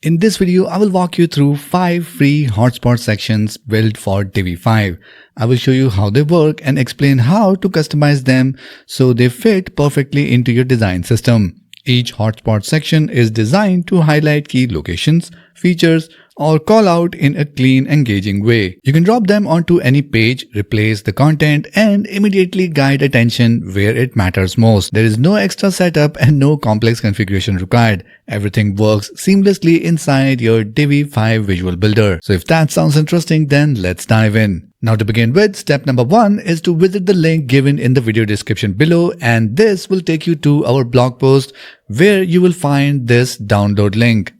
In this video, I will walk you through 5 free hotspot sections built for Divi 5. I will show you how they work and explain how to customize them so they fit perfectly into your design system. Each hotspot section is designed to highlight key locations, features, or call out in a clean, engaging way. You can drop them onto any page, replace the content, and immediately guide attention where it matters most. There is no extra setup and no complex configuration required. Everything works seamlessly inside your Divi 5 visual builder. So if that sounds interesting, then let's dive in. Now to begin with, step number 1 is to visit the link given in the video description below, and this will take you to our blog post where you will find this download link.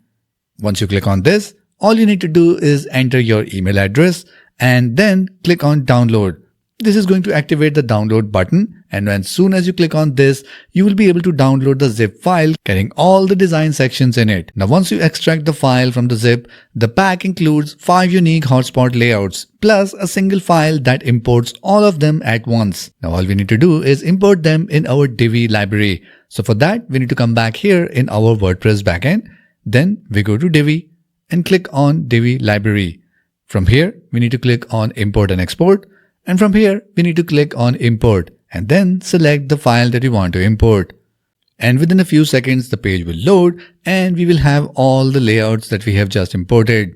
Once you click on this, all you need to do is enter your email address and then click on download. This is going to activate the download button, and as soon as you click on this, you will be able to download the zip file carrying all the design sections in it. Now once you extract the file from the zip, the pack includes 5 unique hotspot layouts plus a single file that imports all of them at once. Now all we need to do is import them in our Divi library. So for that, we need to come back here in our WordPress backend. Then we go to Divi and click on Divi library. From here, we need to click on import and export. And from here, we need to click on import and then select the file that we want to import. And within a few seconds, the page will load and we will have all the layouts that we have just imported.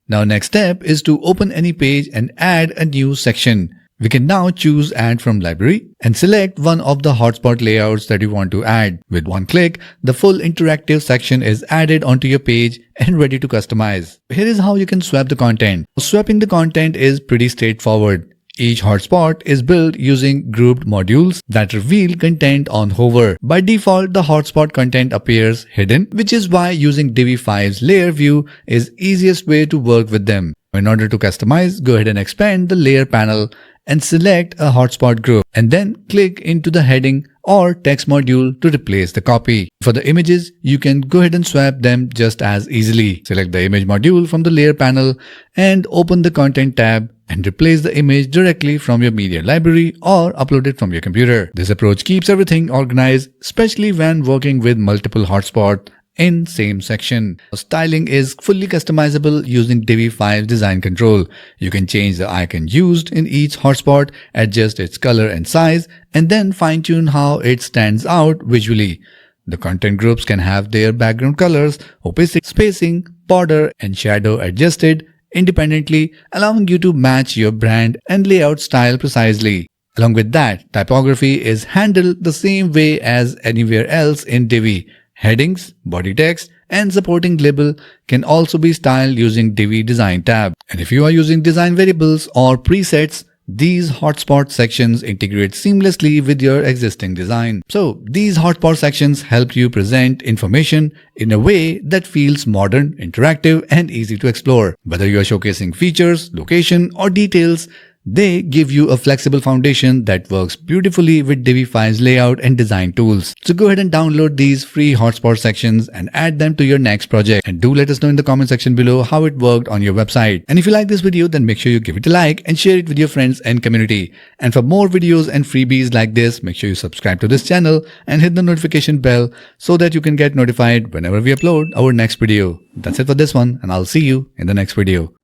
Now next step is to open any page and add a new section. We can now choose add from library and select one of the hotspot layouts that you want to add. With one click, the full interactive section is added onto your page and ready to customize. Here is how you can swap the content. Swapping the content is pretty straightforward. Each hotspot is built using grouped modules that reveal content on hover. By default, the hotspot content appears hidden, which is why using Divi 5's layer view is easiest way to work with them. In order to customize, go ahead and expand the layer panel and select a hotspot group and then click into the heading or text module to replace the copy. For the images, you can go ahead and swap them just as easily. Select the image module from the layer panel and open the content tab and replace the image directly from your media library or upload it from your computer. This approach keeps everything organized, especially when working with multiple hotspots in same section. Styling is fully customizable using Divi 5 design control. You can change the icon used in each hotspot, adjust its color and size, and then fine-tune how it stands out visually. The content groups can have their background colors, opacity, spacing, border, and shadow adjusted independently, allowing you to match your brand and layout style precisely. Along with that, typography is handled the same way as anywhere else in Divi. Headings, body text, and supporting label can also be styled using Divi Design tab. And if you are using design variables or presets, these hotspot sections integrate seamlessly with your existing design. So these hotspot sections help you present information in a way that feels modern, interactive, and easy to explore. Whether you are showcasing features, location, or details, they give you a flexible foundation that works beautifully with Divi 5's layout and design tools. So go ahead and download these free hotspot sections and add them to your next project. And do let us know in the comment section below how it worked on your website. And if you like this video, then make sure you give it a like and share it with your friends and community. And for more videos and freebies like this, make sure you subscribe to this channel and hit the notification bell so that you can get notified whenever we upload our next video. That's it for this one, and I'll see you in the next video.